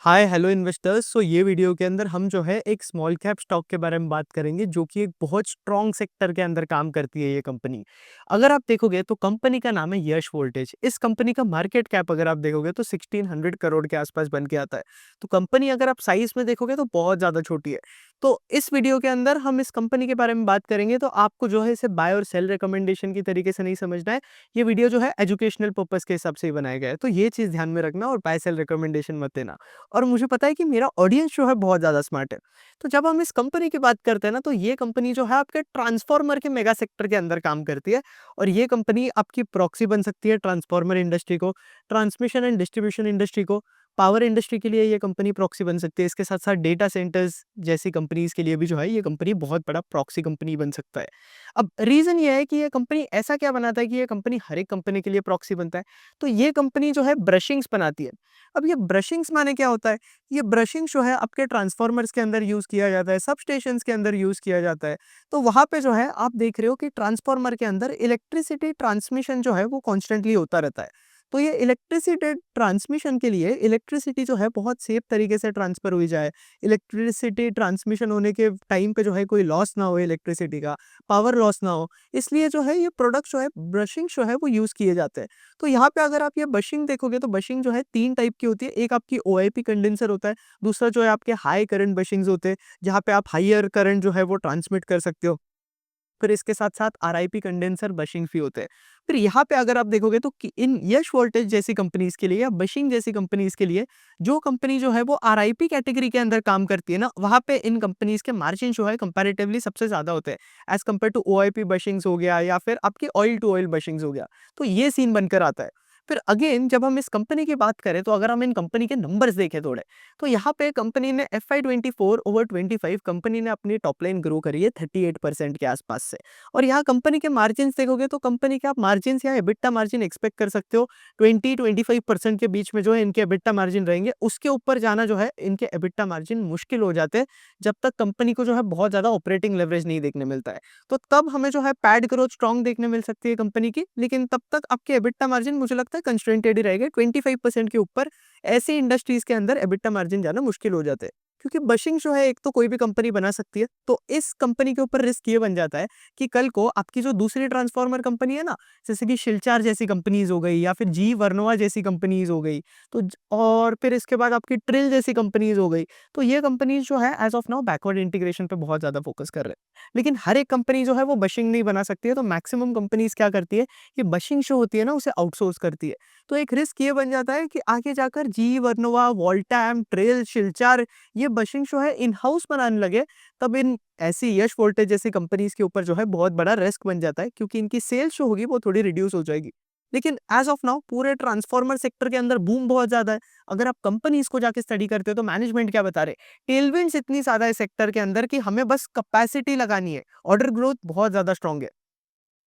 Hi hello investors. ये video के अंदर हम जो है एक स्मॉल कैप स्टॉक के बारे में बात करेंगे जो कि एक बहुत स्ट्रॉन्ग सेक्टर के अंदर काम करती है ये कंपनी। अगर आप देखोगे तो कंपनी का नाम है यश वोल्टेज। इस कंपनी का मार्केट कैप अगर आप देखोगे तो 1600 करोड़ के आसपास बन के आता है। तो कंपनी अगर आप साइज में देखोगे तो बहुत ज़्यादा छोटी है। तो इस वीडियो के अंदर हम इस कंपनी के बारे में बात करेंगे, तो आपको जो है इसे बाय और सेल रिकमेंडेशन की तरीके से नहीं समझना है। ये वीडियो जो है एजुकेशनल पर्पस के हिसाब से ही बनाया गया है, तो ये चीज़ ध्यान में रखना और बाय सेल रिकमेंडेशन मत देना। और मुझे पता है कि मेरा ऑडियंस जो है बहुत ज़्यादा स्मार्ट है। तो जब हम इस कंपनी की बात करते हैं ना, तो ये कंपनी जो है आपके ट्रांसफार्मर के मेगा सेक्टर के अंदर काम करती है। और ये कंपनी आपकी प्रॉक्सी बन सकती है ट्रांसफार्मर इंडस्ट्री को, ट्रांसमिशन एंड डिस्ट्रीब्यूशन इंडस्ट्री को, पावर इंडस्ट्री के लिए ये कंपनी प्रॉक्सी बन सकती है। इसके साथ-साथ डेटा सेंटर्स जैसी कंपनीज़ के लिए भी जो है ये कंपनी बहुत बड़ा प्रॉक्सी कंपनी बन सकता है। अब रीज़न ये है कि ये कंपनी ऐसा क्या बनाता है कि ये कंपनी हर एक कंपनी के लिए प्रॉक्सी बनता है। तो ये कंपनी जो है ब्रशिंग्स बनाती है। अब ये ब्रशिंग्स माने क्या होता है? ये ब्रशिंग जो है आपके ट्रांसफार्मर्स के अंदर यूज़ किया जाता है, सब स्टेशंस के अंदर यूज़ किया जाता है। तो वहाँ पे जो है आप देख रहे हो कि ट्रांसफार्मर के अंदर इलेक्ट्रिसिटी ट्रांसमिशन जो है वो कॉन्स्टेंटली होता रहता है। तो ये इलेक्ट्रिसिटी ट्रांसमिशन के लिए इलेक्ट्रिसिटी जो है बहुत सेफ तरीके से ट्रांसफ़र हुई जाए। इलेक्ट्रिसिटी ट्रांसमिशन होने के टाइम पे जो है कोई लॉस ना हो इलेक्ट्रिसिटी का, पावर लॉस ना हो। इसलिए जो है ये प्रोडक्ट जो है ब्रशिंग जो है वो यूज़ किए जाते हैं। तो यहाँ पे अगर आप ये बशिंग देखोगे तो बशिंग जो है 3 टाइप की होती है। एक आपकी ओआईपी कंडेंसर होता है, दूसरा जो है आपके हाई करंट बशिंग्स होते हैं, जहाँ पे आप हायर करंट जो है वो ट्रांसमिट कर सकते हो। फिर इसके साथ-साथ आरआईपी कंडेंसर बशिंग भी होते हैं। फिर यहाँ पे अगर आप देखोगे तो कि इन यश वोल्टेज जैसी कंपनीज़ के लिए या बशिंग जैसी कंपनीज़ के लिए, जो कंपनी जो है वो आरआईपी कैटेगरी के अंदर काम करती है ना, वहाँ पे इन कंपनीज़ के मार्जिन जो है कंपैरेटिवली सबसे ज़्यादा होते हैं। एज़ कम्पेयर टू ओआईपी बशिंग्स हो गया या फिर आपकी ऑयल टू ऑयल बशिंग्स हो गया। तो ये सीन बनकर आता है। फिर अगेन जब हम इस कंपनी की बात करें, तो अगर हम इन कंपनी के नंबर्स देखें थोड़े, तो यहाँ पे कंपनी ने एफवाई 24 ओवर 25 कंपनी ने अपनी टॉप लाइन ग्रो करी है 38% के आसपास से। और यहाँ कंपनी के मार्जिन्स देखोगे तो कंपनी के आप मार्जिन्स या एबिटा मार्जिन एक्सपेक्ट कर सकते हो 20-25% के बीच में जो है इनके एबिटा मार्जिन रहेंगे। उसके ऊपर जाना जो है इनके एबिटा मार्जिन मुश्किल हो जाते हैं, जब तक कंपनी को जो है बहुत ज़्यादा ऑपरेटिंग लेवरेज नहीं देखने मिलता है। तो तब हमें जो है पैड ग्रोथ स्ट्रॉन्ग देखने मिल सकती है कंपनी की, लेकिन तब तक आपके एबिटा मार्जिन मुझे लगता है कंस्ट्रेंटेड ही रहेगा। 25% के ऊपर ऐसी इंडस्ट्रीज के अंदर एबिटा मार्जिन जाना मुश्किल हो जाते हैं। क्योंकि बशिंग जो है एक तो कोई भी कंपनी बना सकती है, तो इस कंपनी के ऊपर रिस्क ये बन जाता है कि कल को आपकी जो दूसरी ट्रांसफार्मर कंपनी है ना, जैसे कि शिलचार जैसी कंपनीज हो गई या फिर जी वर्नवा जैसी कंपनीज हो गई, और फिर इसके बाद आपकी ट्रिल जैसी कंपनीज हो गई। तो ये कंपनीज जो है as of now backward integration पे बहुत ज्यादा फोकस कर रहे हैं, लेकिन हर एक कंपनी जो है वो बशिंग नहीं बना सकती है। तो मैक्सिमम कंपनीज क्या करती है कि बशिंग जो होती है ना उसे आउटसोर्स करती है। तो एक रिस्क ये बन जाता है कि आगे जाकर जी वर्नोवा, वोल्टैम, ट्रेल, शिलचार ये बशिंग जो है इन हाउस बनाने लगे, तब इन ऐसी यश वोल्टेज जैसी कंपनीज के ऊपर जो है बहुत बड़ा रिस्क बन जाता है, क्योंकि इनकी सेल्स जो होगी वो थोड़ी रिड्यूस हो जाएगी। लेकिन एज ऑफ नाउ पूरे ट्रांसफार्मर सेक्टर के अंदर बूम बहुत ज्यादा है। अगर आप कंपनीज को जाके स्टडी करते हो तो मैनेजमेंट क्या बता रहे, टेलविंड्स इतनी ज्यादा है सेक्टर के अंदर कि हमें बस कैपेसिटी लगानी है। ऑर्डर ग्रोथ बहुत ज्यादा स्ट्रांग है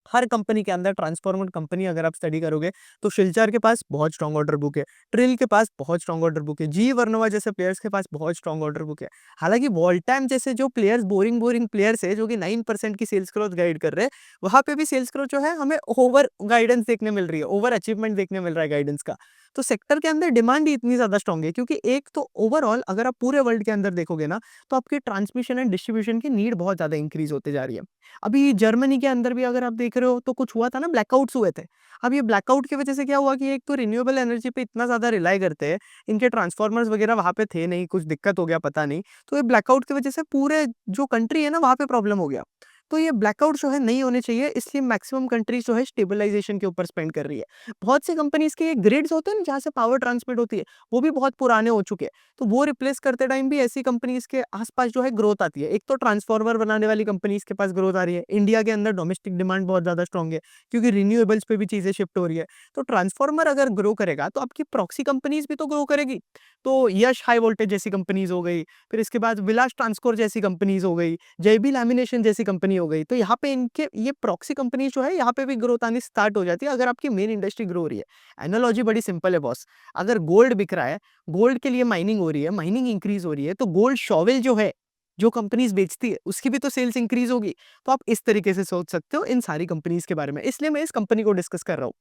हर कंपनी के अंदर। ट्रांसफॉर्मर कंपनी अगर आप स्टडी करोगे तो शिलचर के पास बहुत स्ट्रांग ऑर्डर बुक है, ट्रिल के पास बहुत स्ट्रांग ऑर्डर बुक है, जी वर्नोवा जैसे प्लेयर्स के पास बहुत स्ट्रांग ऑर्डर बुक है। हालांकि वोल्टैम जैसे जो प्लेयर्स बोरिंग बोरिंग प्लेयर्स है जो कि 9% की सेल्स ग्रोथ गाइड कर रहे हैं, वहां पे भी सेल्स ग्रोथ जो है हमें ओवर गाइडेंस देखने मिल रही है, ओवर अचीवमेंट देखने मिल रहा है गाइडेंस का। तो सेक्टर के अंदर डिमांड ही इतनी ज्यादा स्ट्रांग है, क्योंकि एक तो ओवरऑल अगर आप पूरे वर्ल्ड के अंदर देखोगे ना, तो आपकी ट्रांसमिशन एंड डिस्ट्रीब्यूशन की नीड बहुत ज्यादा इंक्रीज होते जा रही है। अभी जर्मनी के अंदर भी अगर आप देख रहे हो तो कुछ हुआ था ना, ब्लैकआउट्स हुए थे। अब ये ब्लैकआउट की वजह से क्या हुआ कि एक तो रिन्यूएबल एनर्जी पे इतना ज़्यादा रिलाई करते हैं, इनके ट्रांसफार्मर्स वगैरह वहाँ पे थे नहीं, कुछ दिक्कत हो गया पता नहीं। तो ये ब्लैकआउट की वजह से पूरे जो कंट्री है ना वहाँ पे प्रॉब्लम हो गया। तो ये ब्लैकआउट जो है नहीं होने चाहिए, इसलिए मैक्सिमम कंट्रीज जो है स्टेबलाइजेशन के ऊपर स्पेंड कर रही है। बहुत सी कंपनीज के ये ग्रिड्स होते हैं ना जहाँ से पावर ट्रांसमिट होती है, वो भी बहुत पुराने हो चुके हैं। तो वो रिप्लेस करते टाइम भी ऐसी कंपनीज के आसपास जो है ग्रोथ आती है। एक तो ट्रांसफार्मर बनाने वाली कंपनीज के पास ग्रोथ आ रही है। इंडिया के अंदर डोमेस्टिक डिमांड बहुत ज्यादा स्ट्रांग है, क्योंकि रिन्यूएबल्स पे भी चीजें शिफ्ट हो रही है। तो ट्रांसफार्मर अगर ग्रो करेगा तो आपकी प्रॉक्सी कंपनीज भी तो ग्रो करेगी। तो यश हाई वोल्टेज जैसी कंपनीज हो गई, फिर इसके बाद विलास ट्रांसकोर जैसी कंपनीज हो गई, जेबी लैमिनेशन जैसी कंपनी हो गई। तो यहाँ पे इनके ये प्रॉक्सी कंपनीज जो है यहाँ पे भी ग्रोथ आनी स्टार्ट हो जाती है अगर आपकी मेन इंडस्ट्री ग्रो हो रही है। एनालॉजी बड़ी सिंपल है बॉस। अगर गोल्ड बिक रहा है, गोल्ड के लिए माइनिंग हो रही है, माइनिंग इंक्रीज हो रही है, तो गोल्ड शॉवेल जो है जो कंपनीज बेचती है उसकी भी तो सेल्स इंक्रीज होगी। तो आप इस तरीके से सोच सकते हो इन सारी कंपनीज के बारे में, इसलिए मैं इस कंपनी को डिस्कस कर रहा हूँ।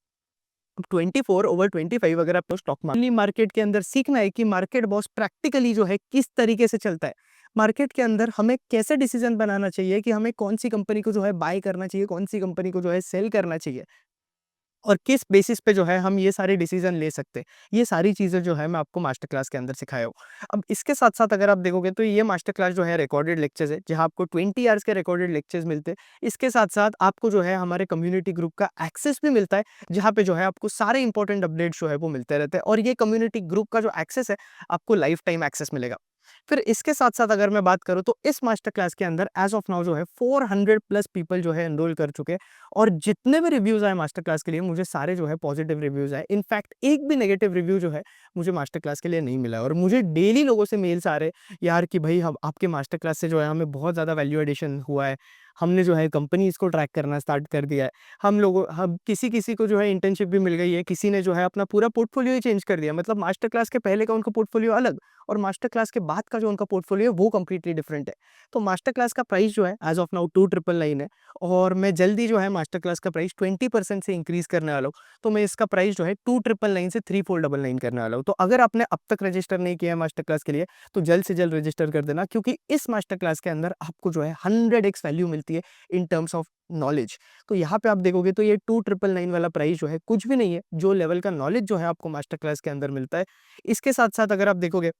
अब 24/25 अगर आपको स्टॉक मार्केट के अंदर सीखना है कि मार्केट बॉस प्रैक्टिकली जो है किस तरीके से चलता है, मार्केट के अंदर हमें कैसे डिसीजन बनाना चाहिए कि हमें कौन सी कंपनी को जो है बाय करना चाहिए, कौन सी कंपनी को जो है सेल करना चाहिए और किस बेसिस पे जो है हम ये सारे डिसीजन ले सकते हैं। ये सारी चीज़ें जो है मैं आपको मास्टर क्लास के अंदर सिखाया हूँ। अब इसके साथ-साथ अगर आप देखोगे तो ये मास्टर क्लास जो है रिकॉर्डेड लेक्चर्स है, जहाँ आपको 20 आवर्स के रिकॉर्डेड लेक्चर्स मिलते हैं। इसके साथ-साथ आपको जो है हमारे कम्युनिटी ग्रुप का एक्सेस भी मिलता है, जहाँ पे जो है आपको सारे इंपॉर्टेंट अपडेट्स जो है वो मिलते रहते हैं और ये कम्युनिटी ग्रुप का जो एक्सेस है, आपको लाइफ टाइम एक्सेस मिलेगा। फिर इसके साथ-साथ अगर मैं बात करूँ तो इस मास्टर क्लास के अंदर एज़ ऑफ नाउ जो है 400 प्लस पीपल जो है एनरोल कर चुके हैं और जितने भी रिव्यूज़ आए मास्टर क्लास के लिए मुझे सारे जो है पॉजिटिव रिव्यूज़ आए। इनफैक्ट एक भी नेगेटिव रिव्यू जो है मुझे मास्टर क्लास के लिए नहीं मिला है और मुझे डेली लोगों से मेल्स आ रहे हैं यार कि भाई हम आपके मास्टर क्लास से जो है हमें बहुत ज़्यादा वैल्यू एडिशन हुआ है। हमने जो है कंपनीज़ को ट्रैक करना स्टार्ट कर दिया है। हम किसी-किसी को जो है इंटर्नशिप भी मिल गई है, किसी ने जो है अपना पूरा पोर्टफोलियो ही चेंज कर दिया। मतलब मास्टर क्लास के पहले का उनका पोर्टफोलियो अलग और मास्टर क्लास के बाद का जो उनका पोर्टफोलियो है वो कंप्लीटली डिफरेंट है। तो मास्टर क्लास का प्राइस जो है एज़ ऑफ नाउ 2999 है और मैं जल्दी जो है मास्टर क्लास का प्राइस 20% से इंक्रीज़ करने वाला हूँ। तो मैं इसका प्राइस जो है 2999 से 3499 करने वाला हूँ। तो अगर आपने अब तक रजिस्टर नहीं किया है मास्टर क्लास के लिए, तो जल्द से जल्द रजिस्टर कर देना क्योंकि इस मास्टर क्लास के अंदर आपको जो है 100x वैल्यू मिलती है इन टर्म्स ऑफ नॉलेज। तो यहाँ पे आप देखोगे तो ये 2999 वाला प्राइस जो है कुछ भी नहीं है, जो लेवल का नॉलेज जो है आपको मास्टर क्लास के अंदर मिलता है। इसके साथ-साथ अगर आप देखोगे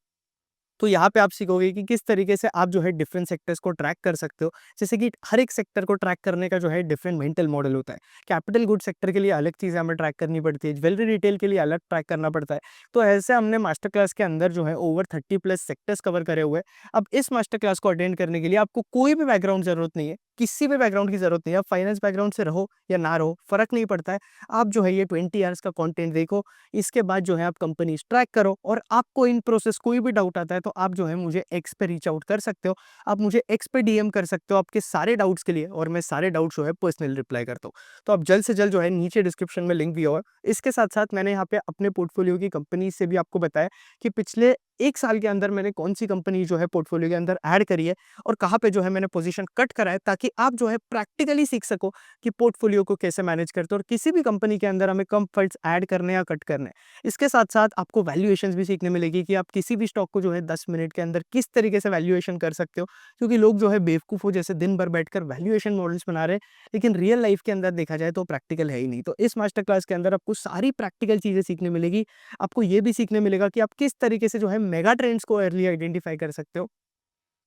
तो यहाँ पे आप सीखोगे कि किस तरीके से आप जो है डिफरेंट सेक्टर्स को ट्रैक कर सकते हो। जैसे कि हर एक सेक्टर को ट्रैक करने का जो है डिफरेंट मेंटल मॉडल होता है। कैपिटल गुड सेक्टर के लिए अलग चीज़ें हमें ट्रैक करनी पड़ती है, ज्वेलरी रिटेल के लिए अलग ट्रैक करना पड़ता है। तो ऐसे हमने मास्टर क्लास के अंदर जो है ओवर 30 प्लस सेक्टर्स कवर करे हुए हैं। अब इस मास्टर क्लास को अटेंड करने के लिए आपको कोई भी बैकग्राउंड ज़रूरत नहीं है, किसी भी बैकग्राउंड की ज़रूरत नहीं है। आप फाइनेंस बैकग्राउंड से रहो या ना रहो, फ़र्क नहीं पड़ता है। आप जो है ये 20 आवर्स का कंटेंट देखो, इसके बाद जो है आप कंपनीज़ ट्रैक करो और आपको इन प्रोसेस कोई भी डाउट आता है तो आप जो है मुझे एक्स पे रीच आउट कर सकते हो। आप मुझे एक्स पे डीएम कर सकते हो आपके सारे डाउट्स के लिए और मैं सारे डाउट्स जो है पर्सनली रिप्लाई करता हूँ। तो आप जल्द से जल्द जो है नीचे डिस्क्रिप्शन में लिंक दिया हुआ है। इसके साथ-साथ मैंने यहाँ पे अपने पोर्टफोलियो की कंपनी से भी आपको बताया कि पिछले 1 साल के अंदर मैंने कौन-सी कंपनी जो है पोर्टफोलियो के अंदर ऐड करी है और कहाँ पे जो है मैंने पोज़ीशन कट करा है ताकि आप जो है प्रैक्टिकली सीख सको कि पोर्टफोलियो को कैसे मैनेज करते हो और किसी भी कंपनी के अंदर हमें कम फंड्स ऐड करने या कट करने हैं। इसके साथ-साथ आपको वैल्यूएशंस भी सीखने मिलेगी कि आप किसी भी स्टॉक को जो है 10 मिनट के अंदर किस तरीके से वैल्यूएशन कर सकते हो। क्योंकि लोग जो है बेवकूफ़ हो जैसे दिन भर बैठकर वैल्यूएशन मॉडल्स बना रहे हैं, लेकिन रियल लाइफ़ के अंदर देखा जाए तो प्रैक्टिकल है ही नहीं। तो इस मास्टर क्लास के अंदर आपको सारी प्रैक्टिकल चीज़ें सीखने मिलेगी। आपको ये भी सीखने मिलेगा कि आप किस तरीके से जो है मेगा ट्रेंड्स को अर्ली आइडेंटिफ़ाई कर सकते हो।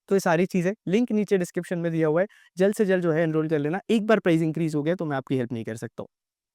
तो ये सारी चीज़ें लिंक नीचे डिस्क्रिप्शन में दिया हुआ है। जल्द से जल्द जो है एनरोल कर लेना। एक बार प्राइस इंक्रीज़ हो गया तो मैं आपकी हेल्प नहीं कर सकता हूँ।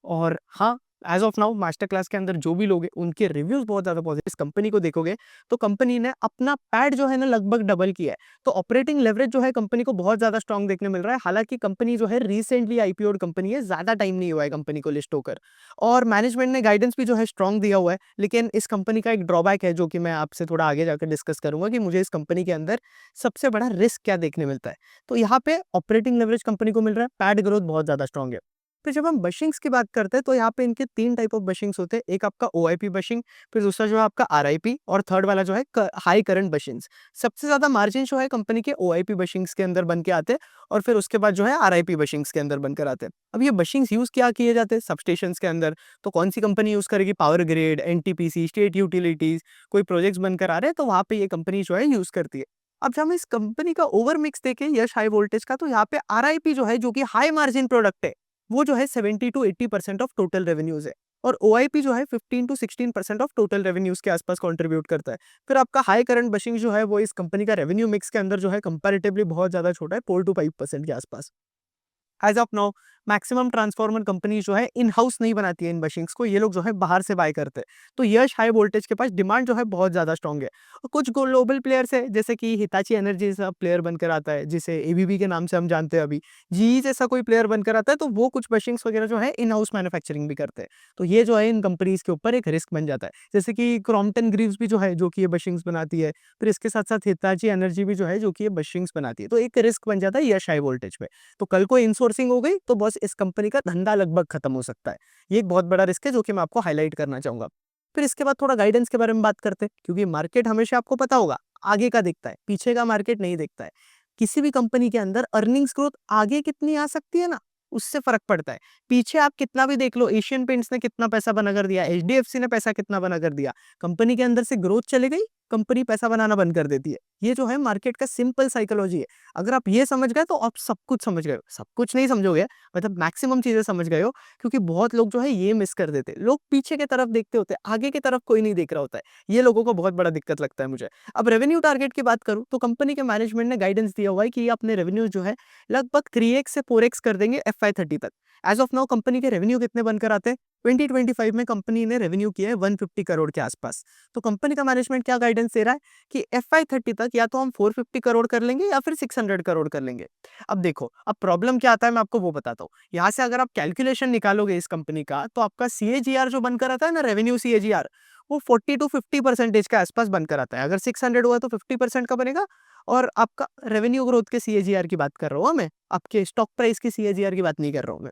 और हाँ, as of now master class के अंदर जो भी लोग हैं, उनके रिव्यूज़ बहुत ज़्यादा पॉज़िटिव। इस कंपनी को देखोगे, तो कंपनी ने अपना पैट जो है ना लगभग डबल किया है। तो ऑपरेटिंग लेवरेज जो है कंपनी को बहुत ज़्यादा स्ट्रॉन्ग देखने मिल रहा है। हालाँकि कंपनी जो है रिसेंटली आईपीओड कंपनी है, ज़्यादा टाइम नहीं हुआ है कंपनी को लिस्ट होकर। और मैनेजमेंट ने गाइडेंस भी जो है स्ट्रॉन्ग दिया हुआ है। लेकिन इस कंपनी का एक ड्रॉबैक है जो कि मैं आपसे थोड़ा आगे जाकर डिस्कस करूँगा कि मुझे इस कंपनी के अंदर सबसे बड़ा रिस्क क्या देखने मिलता है। तो यहाँ पे ऑपरेटिंग लेवरेज कंपनी को मिल रहा है, पैट ग्रोथ बहुत ज़्यादा स्ट्रॉन्ग है। फिर जब हम बशिंग्स की बात करते हैं तो यहाँ पे इनके 3 टाइप ऑफ बशिंग्स होते हैं। एक आपका ओआईपी बशिंग, फिर दूसरा जो है आपका आरआईपी और थर्ड वाला जो है हाई करंट बशिंग्स। सबसे ज़्यादा मार्जिन जो है कंपनी के ओआईपी बशिंग्स के अंदर बन के आते हैं और फिर उसके बाद जो है आरआईपी बशिंग्स के अंदर बनकर आते हैं। अब ये बशिंग्स यूज़ क्या किए जाते हैं सबस्टेशंस के अंदर, तो कौन सी कंपनी यूज़ करेगी? Power grid, NTPC, state utilities, कोई प्रोजेक्ट्स बनकर आ रहे हैं तो वहाँ पे ये कंपनी जो है यूज़ करती है। अब जब हम इस कंपनी का ओवर मिक्स देखें यश हाई वोल्टेज का, तो यहाँ पे आरआईपी जो है जो कि हाई मार्जिन प्रोडक्ट है, वो जो है 70 टू 80% ऑफ टोटल रेवेन्यूज़ है और ओआईपी जो है 15 टू 16% ऑफ टोटल रेवेन्यूज़ के आसपास कंट्रीब्यूट करता है। फिर आपका हाई करंट बशिंग जो है वो इस कंपनी का रेवेन्यू मिक्स के अंदर जो है कंपैरेटिवली बहुत ज़्यादा छोटा है, 4 टू 5% के आसपास। As of now maximum transformer company जो है इन हाउस नहीं बनाती है इन मशीन्स को, ये लोग जो है बाहर से बाय करते हैं। तो यश हाई वोल्टेज के पास डिमांड जो है बहुत ज़्यादा स्ट्रॉन्ग है। और कुछ ग्लोबल प्लेयर्स है जैसे कि हिताची एनर्जी जैसा प्लेयर बनकर आता है, जिसे एबीबी के नाम से हम जानते हैं अभी। जीई जैसा कोई प्लेयर बनकर आता है तो वो कुछ मशीन्स वगैरह जो है इन हाउस मैन्युफैक्चरिंग भी करते हैं। तो ये जो है इन कंपनीज़ के ऊपर एक रिस्क बन जाता है। जैसे कि क्रॉम्पटन ग्रीव्स भी जो है जो कि ये मशीन्स बनाती है। फिर इसके साथ-साथ हिताची एनर्जी भी जो है जो कि ये मशीन्स बनाती है। तो एक रिस्क बन जाता है यश हाई वोल्टेज पे। तो कल को इनसोर्सिंग हो गई तो बस इस कंपनी का धंधा लगभग खत्म हो सकता है। ये एक बहुत बड़ा रिस्क है जो कि मैं आपको हाइलाइट करना चाहूँगा। फिर इसके बाद थोड़ा गाइडेंस के बारे में बात करते हैं, क्योंकि मार्केट हमेशा आपको पता होगा आगे का दिखता है, पीछे का मार्केट नहीं दिखता है। किसी भी कंपनी के अंदर अर्निंग्स ग्रोथ आगे कितनी आ सकती है ना, उससे फ़र्क पड़ता है। पीछे आप कितना भी देख लो, एशियन पेंट्स ने कितना पैसा बना कर दिया, एचडीएफसी ने पैसा कितना बना कर दिया, कंपनी के अंदर से ग्रोथ चली गई, कंपनी पैसा बनाना बंद कर देती है। ये जो है मार्केट का सिंपल साइकोलॉजी है। अगर आप ये समझ गए तो आप सब कुछ समझ गए हो। सब कुछ नहीं समझोगे, मतलब मैक्सिमम चीज़ें समझ गए हो, क्योंकि बहुत लोग जो है ये मिस कर देते हैं। लोग पीछे की तरफ देखते होते हैं, आगे की तरफ कोई नहीं देख रहा होता है। ये लोगों को बहुत बड़ा दिक्कत लगता है मुझे। अब रेवेन्यू टारगेट की बात करूँ तो कंपनी के मैनेजमेंट ने गाइडेंस दिया हुआ है कि ये अपने रेवेन्यू जो है लगभग 3x से 4x कर देंगे एफवाई 30 तक। एज ऑफ नाउ कंपनी के रेवेन्यू कितने बनकर आते हैं? 2025 में कंपनी ने रेवेन्यू किया है 150 करोड़ के आसपास। तो कंपनी का मैनेजमेंट क्या गाइडेंस दे रहा है कि एफवाई 30 तक या तो हम 450 करोड़ कर लेंगे या फिर 600 करोड़ कर लेंगे। अब देखो, अब प्रॉब्लम क्या आता है, मैं आपको वो बताता हूँ। यहाँ से अगर आप कैलकुलेशन निकालोगे इस कंपनी का, तो आपका सीएजीआर जो बनकर आता है ना, रेवेन्यू सीएजीआर, वो 40 टू 50% के आसपास बनकर आता है। अगर 600 हुआ तो 50% का बनेगा। और आपका रेवेन्यू ग्रोथ के सीएजीआर की बात कर रहा हूँ मैं, आपके स्टॉक प्राइस की सीएजीआर की बात नहीं कर रहा हूँ मैं।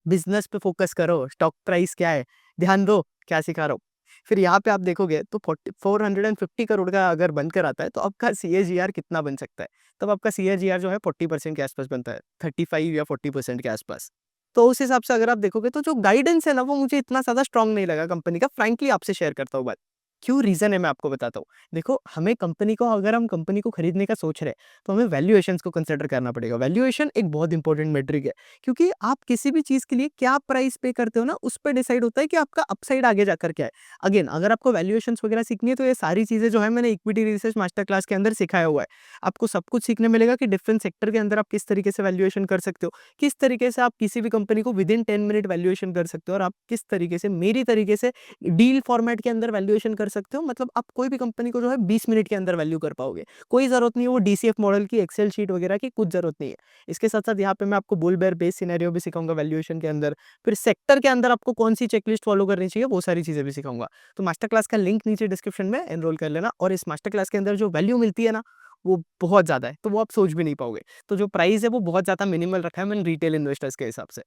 बिज़नेस पे फ़ोकस करो, स्टॉक प्राइस क्या है, ध्यान दो, क्या सिखा रहा हूँ। फिर यहाँ पे आप देखोगे तो 450 करोड़ का अगर बनकर आता है, तो आपका सीएजीआर कितना बन सकता है? तब आपका सीएजीआर जो है 40% के आसपास बनता है, 35 या 40% के आसपास। तो उस हिसाब से अगर आप देखोगे तो जो गाइडेंस है ना, वो मुझे इतना ज़्यादा स्ट्रॉन्ग नहीं लगा कंपनी का, फ्रैंकली आपसे शेयर करता हूँ बात। क्यों रीज़न है, मैं आपको बताता हूँ। देखो, हमें कंपनी को, अगर हम कंपनी को खरीदने का सोच रहे हैं, तो हमें वैल्यूएशंस को कंसिडर करना पड़ेगा। वैल्यूएशन एक बहुत इंपॉर्टेंट मेट्रिक है। क्योंकि आप किसी भी चीज़ के लिए क्या प्राइस पे करते हो ना, उस पे डिसाइड होता है कि आपका अपसाइड आगे जाकर क्या है। अगेन, अगर आपको वैल्यूएशंस वगैरह सीखनी है, तो ये सारी चीज़ें जो है मैंने इक्विटी रिसर्च मास्टर क्लास के अंदर सिखाया हुआ है। आपको सब कुछ सीखने मिलेगा कि डिफरेंट सेक्टर के अंदर आप किस तरीके से वैल्यूएशन कर सकते हो, किस तरीके से आप किसी भी कंपनी को विदिन 10 मिनट वैल्यूएशन कर सकते हो, और आप किस तरीके से मेरी तरीके से डील फॉर्मेट के अंदर वैल्यूएशन कर सकते हो। मतलब आप कोई भी कंपनी को जो है 20 मिनट के अंदर वैल्यू कर पाओगे। कोई ज़रूरत नहीं है वो डीसीएफ मॉडल की, एक्सेल शीट वगैरह की, कुछ ज़रूरत नहीं है। इसके साथ-साथ यहाँ पे मैं आपको बुल बेयर बेस सिनेरियो भी सिखाऊँगा वैल्यूएशन के अंदर। फिर सेक्टर के अंदर आपको कौन-सी चेकलिस्ट फॉलो करनी चाहिए, वो सारी चीज़ें भी सिखाऊँगा। तो मास्टर क्लास का लिंक नीचे डिस्क्रिप्शन में एनरोल कर लेना, और इस मास्टर क्लास के अंदर जो वैल्यू मिलती है ना, वो बहुत ज़्यादा है, तो वो आप सोच भी नहीं पाओगे। तो जो प्राइस है वो बहुत ज़्यादा मिनिमल रखा है मैंने रिटेल इन्वेस्टर्स के हिसाब से।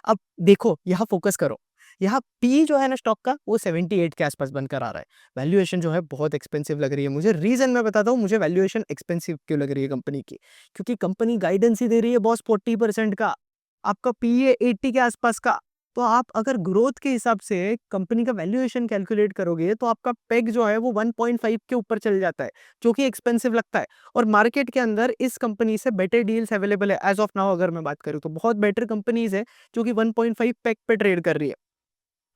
अब देखो, यहाँ फ़ोकस करो। यहाँ पी जो है ना स्टॉक का, वो 78 के आसपास बनकर आ रहा है। वैल्यूएशन जो है बहुत एक्सपेंसिव लग रही है मुझे। रीज़न मैं बताता हूँ मुझे वैल्यूएशन एक्सपेंसिव क्यों लग रही है कंपनी की। क्योंकि कंपनी गाइडेंस ही दे रही है बॉस 40% का। आपका पी है 80 के आसपास का। तो आप अगर ग्रोथ के हिसाब से कंपनी का वैल्यूएशन कैलकुलेट करोगे, तो आपका पेग जो है वो 1.5 के ऊपर चल जाता है, जो कि एक्सपेंसिव लगता है। और मार्केट के अंदर इस कंपनी से बेटर डील्स अवेलेबल है एज़ ऑफ नाउ। अगर मैं बात करूँ तो बहुत बेटर कंपनीज़ है जो कि 1.5 पेग पे ट्रेड कर रही है।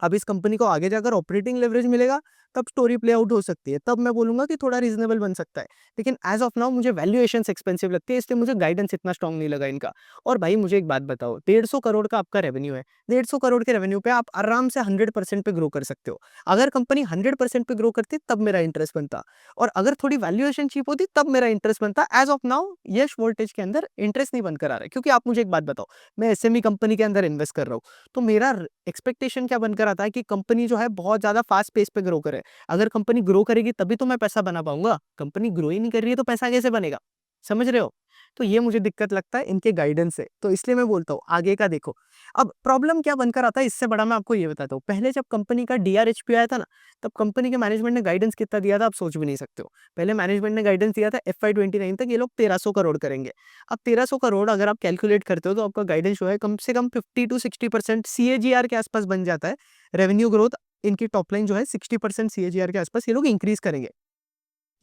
अब इस कंपनी को आगे जाकर ऑपरेटिंग लेवरेज मिलेगा, तब स्टोरी प्ले आउट हो सकती है। तब मैं बोलूँगा कि थोड़ा रीज़नेबल बन सकता है। लेकिन एज़ ऑफ नाउ मुझे वैल्यूएशंस एक्सपेंसिव लगती है, इसलिए मुझे गाइडेंस इतना स्ट्रॉन्ग नहीं लगा इनका। और भाई मुझे एक बात बताओ, 150 करोड़ का आपका रेवेन्यू है। 150 करोड़ के रेवेन्यू पे आप आराम से 100% पे ग्रो कर सकते हो। अगर कंपनी 100% पे ग्रो करती तब मेरा इंटरेस्ट बनता, और अगर थोड़ी वैल्यूएशन चीप होती तब मेरा इंटरेस्ट बनता। As of now Yash voltage के अंदर इंटरेस्ट नहीं बनकर आ रहा है। क्योंकि आप मुझे एक बात बताओ, मैं एसएमई कंपनी के अंदर इन्वेस्ट कर रहा हूँ, तो मेरा एक्सपेक्टेशन क्या बनकर आता है कि कंपनी जो है बहुत ज़्यादा फास्ट पेस पे ग्रो करे। अगर कंपनी ग्रो करेगी तभी तो मैं पैसा बना पाऊँगा। कंपनी ग्रो ही नहीं कर रही है तो पैसा कैसे बनेगा? समझ रहे हो? तो ये मुझे दिक्कत लगता है इनके गाइडेंस से। तो इसलिए मैं बोलता हूँ आगे का देखो। अब प्रॉब्लम क्या बनकर आता है, इससे बड़ा मैं आपको ये बताता हूँ। पहले जब कंपनी का डीआरएचपी आया था ना, तब कंपनी के मैनेजमेंट ने गाइडेंस कितना दिया था आप सोच भी नहीं सकते हो। पहले मैनेजमेंट ने गाइडेंस दिया था एफवाई 29 तक ये लोग 1300 करोड़ करेंगे। अब 1300 करोड़ अगर आप कैलकुलेट करते हो, तो आपका गाइडेंस जो है कम से कम 50 टू 60% सीएजीआर के आसपास बन जाता है। रेवेन्यू ग्रोथ, इनकी टॉप लाइन जो है 60% सीएजीआर के आसपास ये लोग इंक्रीज़ करेंगे।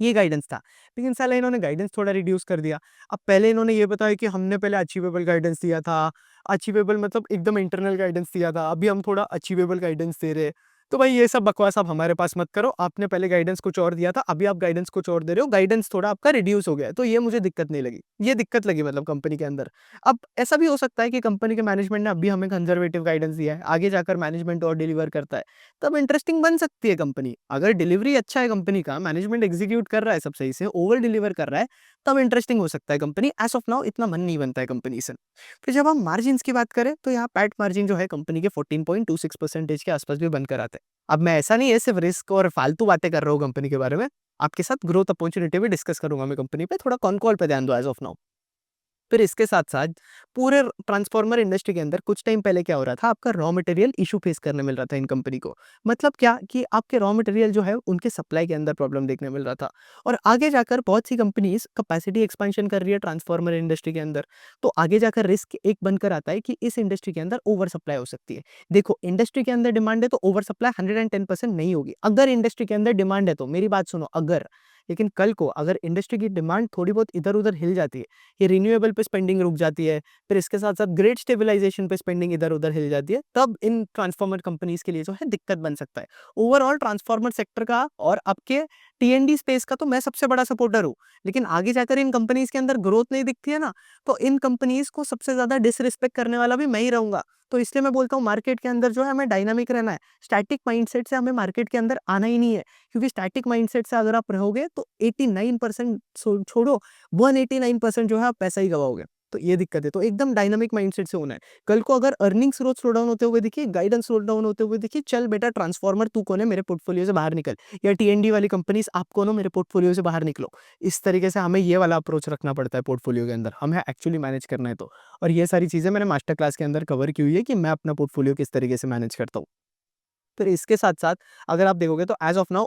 ये गाइडेंस था। लेकिन साला इन्होंने गाइडेंस थोड़ा रिड्यूस कर दिया। अब पहले इन्होंने ये बताया कि हमने पहले अचीवेबल गाइडेंस दिया था। अचीवेबल मतलब एकदम इंटरनल गाइडेंस दिया था। अभी हम थोड़ा अचीवेबल गाइडेंस दे रहे हैं। तो भाई ये सब बकवास आप हमारे पास मत करो। आपने पहले गाइडेंस कुछ और दिया था, अभी आप गाइडेंस कुछ और दे रहे हो। गाइडेंस थोड़ा आपका रिड्यूस हो गया है। तो ये मुझे दिक्कत नहीं लगी। ये दिक्कत लगी मतलब कंपनी के अंदर। अब ऐसा भी हो सकता है कि कंपनी के मैनेजमेंट ने अभी हमें कंजर्वेटिव गाइडेंस दिया है। आगे जाकर मैनेजमेंट और डिलीवर करता है। तब इंटरेस्टिंग बन सकती है कंपनी। अगर डिलीवरी अच्छा है कंपनी का, मैनेजमेंट एग्जीक्यूट कर रहा है सब सही से, ओवर डिलीवर कर रहा है, तब इंटरेस्टिंग हो सकता है कंपनी। एज़ ऑफ नाउ इतना मन नहीं बनता है कंपनी से। फिर जब हम मार्जिन्स की बात करें, तो यहाँ पैट मार्जिन जो है कंपनी के 14.26% के आसपास भी बनकर आते हैं। अब मैं ऐसा नहीं है सिर्फ रिस्क और फालतू बातें कर रहा हूँ कंपनी के बारे में। आपके साथ ग्रोथ अपॉर्च्युनिटी भी डिस्कस करूंगा मैं कंपनी पे। थोड़ा कॉन कॉल पे ध्यान दो एज़ ऑफ नाउ। फिर इसके साथ-साथ पूरे ट्रांसफार्मर इंडस्ट्री के अंदर कुछ टाइम पहले क्या हो रहा था, आपका रॉ मटेरियल इश्यू फेस करने मिल रहा था इन कंपनी को। मतलब क्या कि आपके रॉ मटेरियल जो है उनके सप्लाई के अंदर प्रॉब्लम देखने मिल रहा था और आगे जाकर बहुत सी कंपनीज़ कैपेसिटी एक्सपेंशन कर रही है ट्रांसफार्मर इंडस्ट्री के अंदर। तो आगे जाकर रिस्क एक बनकर आता है कि इस इंडस्ट्री के अंदर ओवर सप्लाई हो सकती है। देखो इंडस्ट्री के अंदर डिमांड है तो ओवर सप्लाई 110% नहीं होगी। अगर इंडस्ट्री के अंदर डिमांड है तो मेरी बात सुनो अगर, लेकिन कल को अगर इंडस्ट्री की डिमांड थोड़ी बहुत इधर-उधर हिल जाती है, ये रिन्यूएबल पे स्पेंडिंग रुक जाती है, फिर इसके साथ-साथ ग्रिड स्टेबलाइजेशन पे स्पेंडिंग इधर-उधर हिल जाती है, तब इन ट्रांसफार्मर कंपनीज़ के लिए जो है दिक्कत बन सकता है। ओवरऑल ट्रांसफार्मर सेक्टर का और आपके टी&डी स्पेस का तो मैं सबसे बड़ा सपोर्टर हूँ, लेकिन आगे जाकर इन कंपनीज़ के अंदर ग्रोथ नहीं दिखती है ना, तो इन कंपनीज़ को सबसे ज़्यादा डिसरिस्पेक्ट करने वाला भी मैं ही रहूँगा। तो इसलिए मैं बोलता हूँ मार्केट के अंदर जो है हमें डायनामिक रहना है। स्टैटिक माइंडसेट से हमें मार्केट के अंदर आना ही नहीं है, क्योंकि स्टैटिक माइंडसेट से अगर आप रहोगे तो 89% छोड़ो 189% जो है आप पैसा ही गवाओगे। तो ये दिक्कत है। तो एकदम डायनामिक माइंडसेट से होना है। कल को अगर अर्निंग्स ग्रोथ स्लो डाउन होते हुए दिखी, गाइडेंस स्लो डाउन होते हुए दिखी, चल बेटा ट्रांसफार्मर तू कौन है मेरे पोर्टफोलियो से बाहर निकल, या टी&डी वाली कंपनीज़ आप कौन हो मेरे पोर्टफोलियो से बाहर निकलो। इस तरीके से हमें ये वाला अप्रोच रखना पड़ता है पोर्टफोलियो के अंदर, हमें एक्चुअली मैनेज करना है तो। और ये सारी चीज़ें मैंने मास्टर क्लास के अंदर कवर की हुई है कि मैं अपना पोर्टफोलियो किस तरीके से मैनेज करता हूँ। फिर इसके साथ-साथ अगर आप देखोगे तो as of now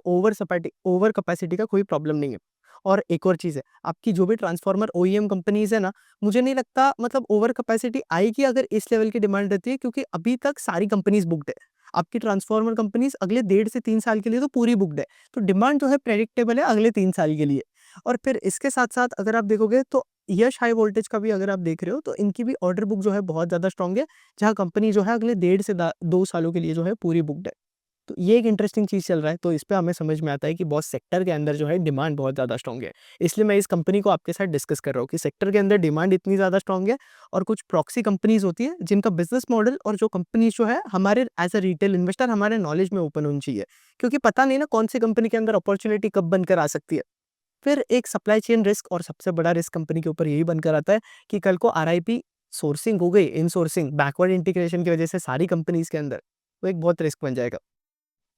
over capacity का कोई प्रॉब्लम नहीं है। और एक और चीज़ है, आपकी जो भी ट्रांसफार्मर ओईएम कंपनीज़ है ना, मुझे नहीं लगता मतलब ओवर कैपेसिटी आएगी अगर इस लेवल की डिमांड रहती है, क्योंकि अभी तक सारी कंपनीज़ बुक्ड है। आपकी ट्रांसफार्मर कंपनीज़ अगले डेढ़ से 3 साल के लिए तो पूरी बुक्ड है। तो डिमांड जो है प्रेडिक्टेबल है अगले 3 साल के लिए। और फिर इसके साथ-साथ अगर आप देखोगे तो यश हाई वोल्टेज का भी अगर आप देख रहे हो तो इनकी भी ऑर्डर बुक जो है बहुत ज़्यादा स्ट्रॉन्ग है, जहाँ कंपनी जो है अगले डेढ़ से दा 2 सालों के लिए जो है पूरी बुक्ड है। तो ये एक इंटरेस्टिंग चीज़ चल रहा है, तो इस पे हमें समझ में आता है कि बहुत सेक्टर के अंदर जो है डिमांड बहुत ज़्यादा स्ट्रॉन्ग है। इसलिए मैं इस कंपनी को आपके साथ डिस्कस कर रहा हूँ कि सेक्टर के अंदर डिमांड इतनी ज़्यादा स्ट्रॉन्ग है और कुछ प्रॉक्सी कंपनीज़ होती है जिनका बिज़नेस मॉडल और जो कंपनीज़ जो है हमारे एज़ अ रिटेल इन्वेस्टर हमारे नॉलेज में ओपन होनी चाहिए। क्योंकि पता नहीं ना कौन-सी कंपनी के अंदर अपॉर्च्युनिटी कब बनकर आ सकती है। फिर एक सप्लाई चेन रिस्क और सबसे बड़ा रिस्क कंपनी के ऊपर यही बनकर आता है कि कल को आरआईपी सोर्सिंग हो गई, इनसोर्सिंग, बैकवर्ड इंटीग्रेशन की वजह से सारी कंपनीज़ के अंदर, वो एक बहुत रिस्क बन जाएगा।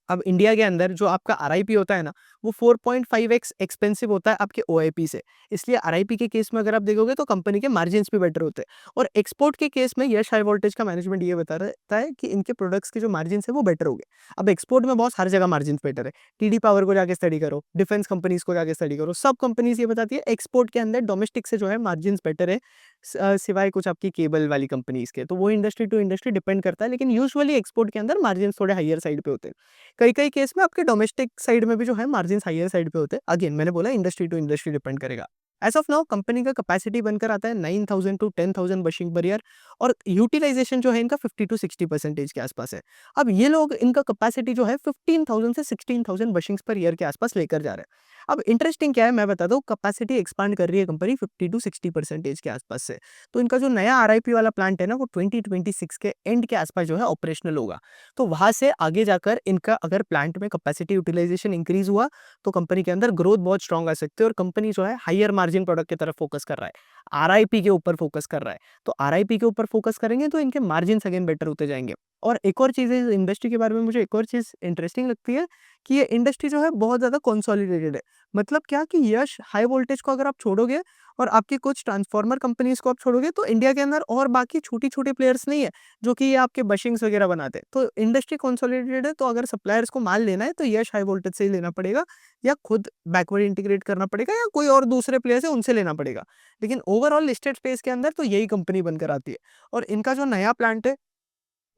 अब इंडिया के अंदर जो आपका आरआईपी होता है ना, वो 4.5x एक्सपेंसिव होता है आपके ओआईपी से। इसलिए आरआईपी के केस में अगर आप देखोगे तो कंपनी के मार्जिन्स भी बेटर होते हैं। और एक्सपोर्ट के केस में यश हाई वोल्टेज का मैनेजमेंट ये बता रहता है कि इनके प्रोडक्ट्स के जो मार्जिन्स है वो बेटर हो गए। अब एक्सपोर्ट में बॉस हर जगह मार्जिन्स बेटर है। टीडी पावर को जाके स्टडी करो, डिफेंस कंपनीज को जाके स्टडी करो, सब कंपनीज ये बताती है एक्सपोर्ट के अंदर डोमेस्टिक से जो है मार्जिन्स बेटर है, सिवाय कुछ आपकी केबल वाली कंपनीज के। तो वो इंडस्ट्री टू इंडस्ट्री डिपेंड करता है, लेकिन यूजुअली एक्सपोर्ट के अंदर मार्जिन्स थोड़े हायर साइड पे होते हैं। कई-कई केस में आपके डोमेस्टिक साइड में भी जो है मार्जिन्स हायर साइड पे होते हैं। अगेन मैंने बोला इंडस्ट्री टू इंडस्ट्री डिपेंड करेगा। एज़ ऑफ नाउ कंपनी का कैपेसिटी बनकर आता है 9000 टू 10000 मशीन पर ईयर और यूटिलाइजेशन जो है इनका 50 टू 60% के आसपास है। अब ये लोग इनका कैपेसिटी जो है 15000 से 16000 मशीन्स पर ईयर के आसपास लेकर जा रहे हैं। अब इंटरेस्टिंग क्या है मैं बताता हूँ, कैपेसिटी एक्सपांड कर रही है कंपनी 50 टू 60% के आसपास से। तो इनका जो नया आरआईपी वाला प्लांट है ना, वो 2026 के एंड के आसपास जो है ऑपरेशनल होगा। तो वहाँ से आगे जाकर इनका अगर प्लांट में कैपेसिटी यूटिलाइजेशन इंक्रीज हुआ, तो कंपनी के अंदर ग्रोथ बहुत स्ट्रॉन्ग आ सकती है और कंपनी जो है हायर मार्जिन प्रोडक्ट की तरफ फोकस कर रहा है, आरआईपी के ऊपर फोकस कर रहा है। तो आरआईपी के ऊपर फोकस करेंगे तो इनके मार्जिन्स अगेन बेटर होते जाएँगे। और एक और चीज़ है इस इंडस्ट्री के बारे में, मुझे एक और चीज़ इंटरेस्टिंग लगती है कि ये इंडस्ट्री जो है बहुत ज़्यादा कंसोलिडेटेड है। मतलब क्या कि यश हाई वोल्टेज को अगर आप छोड़ोगे और आपकी कुछ ट्रांसफार्मर कंपनीज़ को आप छोड़ोगे, तो इंडिया के अंदर और बाकी छोटी-छोटी प्लेयर्स नहीं है, जो कि ये आपके बशिंग्स वगैरह बनाते हैं। तो इंडस्ट्री कंसोलिडेटेड है, तो अगर सप्लायर्स को माल लेना है तो यश हाई वोल्टेज से ही लेना पड़ेगा, या खुद बैकवर्ड इंटीग्रेट करना पड़ेगा, या कोई और दूसरे प्लेयर्स है उनसे लेना पड़ेगा। लेकिन ओवरऑल लिस्टेड स्पेस के अंदर तो यही कंपनी बनकर आती है। और इनका जो नया प्लांट है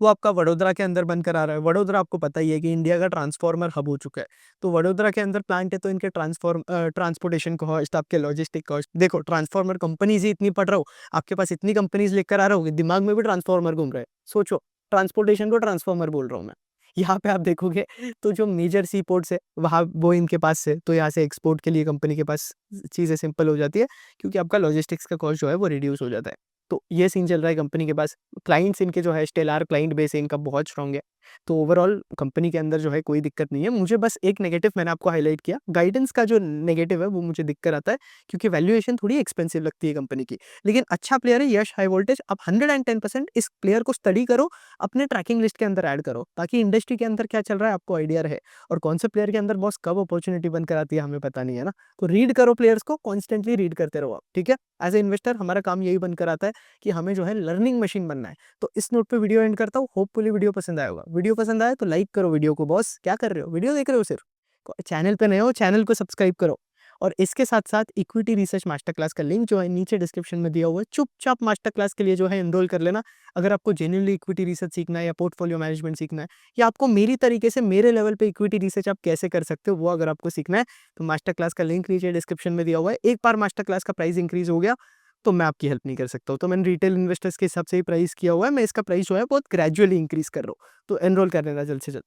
वो आपका वडोदरा के अंदर बनकर आ रहा है। वडोदरा आपको पता ही है कि इंडिया का ट्रांसफार्मर हब हो चुका है। तो वडोदरा के अंदर प्लांट है, तो इनके ट्रांसपोर्टेशन कॉस्ट, आपके लॉजिस्टिक कॉस्ट, देखो ट्रांसफार्मर कंपनीज़ ही इतनी पढ़ रहा हो, आपके पास इतनी कंपनीज़ लेकर आ रहा हूँ कि दिमाग में भी ट्रांसफार्मर घूम रहा है। सोचो, ट्रांसपोर्टेशन को ट्रांसफार्मर बोल रहा हूँ मैं। यहाँ पे आप देखोगे तो जो मेजर सी पोर्ट्स है, वहाँ वो इनके पास है, तो यहाँ से एक्सपोर्ट के लिए कंपनी के पास चीज़ें सिंपल हो जाती है, क्योंकि आपका लॉजिस्टिक्स का कॉस्ट जो है वो रिड्यूस हो जाता है। तो ये सीन चल रहा है कंपनी के पास। क्लाइंट्स इनके जो है स्टेलर क्लाइंट बेस है इनका बहुत स्ट्रॉन्ग है। तो ओवरऑल कंपनी के अंदर जो है कोई दिक्कत नहीं है। मुझे बस एक नेगेटिव मैंने आपको हाइलाइट किया, गाइडेंस का जो नेगेटिव है वो मुझे दिक्कत आता है, क्योंकि वैल्यूएशन थोड़ी एक्सपेंसिव लगती है कंपनी की। लेकिन अच्छा प्लेयर है यश हाई वोल्टेज, आप 110% इस प्लेयर को स्टडी करो, अपने ट्रैकिंग लिस्ट के अंदर ऐड करो, ताकि इंडस्ट्री के अंदर क्या चल रहा है आपको आइडिया रहे। और कौन से प्लेयर के अंदर बॉस कब अपॉर्चुनिटी बनकर आती है हमें पता नहीं है ना। तो रीड करो प्लेयर्स को, कॉन्स्टेंटली रीड करते रहो आप, ठीक है। एज ए इन्वेस्टर हमारा काम यही बनकर आता है कि हमें जो है लर्निंग मशीन बनना है। तो इस नोट पे वीडियो एंड करता हूँ, होपफुली वीडियो पसंद आया होगा। वीडियो पसंद आया तो लाइक करो वीडियो को, बॉस क्या कर रहे हो, वीडियो देख रहे हो सिर्फ, चैनल पे नए हो चैनल को सब्सक्राइब करो। और इसके साथ साथ इक्विटी रिसर्च मास्टर क्लास का लिंक जो है नीचे डिस्क्रिप्शन में दिया हुआ है, चुपचाप मास्टर क्लास के लिए जो है एनरोल कर लेना। अगर आपको जेन्युइनली इक्विटी रिसर्च सीखना है या पोर्टफोलियो मैनेजमेंट सीखना है, या आपको मेरी तरीके से मेरे लेवल पे इक्विटी रिसर्च आप कैसे कर सकते हो वो अगर आपको सीखना है, तो मास्टर क्लास का लिंक नीचे डिस्क्रिप्शन में दिया हुआ है। एक बार मास्टर क्लास का प्राइस इंक्रीज हो गया तो मैं आपकी हेल्प नहीं कर सकता हूँ। तो मैंने रिटेल इन्वेस्टर्स के हिसाब से ही प्राइस किया हुआ है, मैं इसका प्राइस जो है बहुत ग्रेजुअली इंक्रीज कर रहा हूँ। तो एनरोल कर लेना जल्द से जल्द।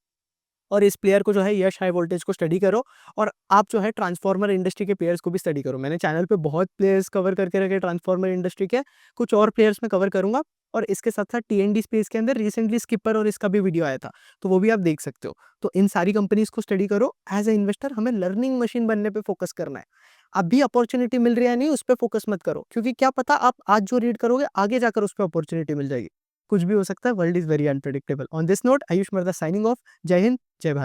और इस प्लेयर को जो है यश हाई वोल्टेज को स्टडी करो, और आप जो है ट्रांसफार्मर इंडस्ट्री के प्लेयर्स को भी स्टडी करो। मैंने चैनल पे बहुत प्लेयर्स कवर करके रखे ट्रांसफार्मर इंडस्ट्री के, कुछ और प्लेयर्स में कवर करूंगा। और इसके साथ साथ टीएनडी स्पेस के अंदर रिसेंटली स्किपर और इसका भी वीडियो आया था, तो वो भी आप देख सकते हो। तो इन सारी कंपनीज को स्टडी करो। एज ए इन्वेस्टर हमें लर्निंग मशीन बनने पे फोकस करना है। अभी अपॉर्चुनिटी मिल रही है नहीं, उस पर फोकस मत करो, क्योंकि क्या पता आप आज जो रीड करोगे आगे जाकर उस पर अपॉर्चुनिटी मिल जाएगी। कुछ भी हो सकता है, world is very unpredictable. On this note Ayush मर्दा साइनिंग ऑफ। जय हिंद, जय भारत।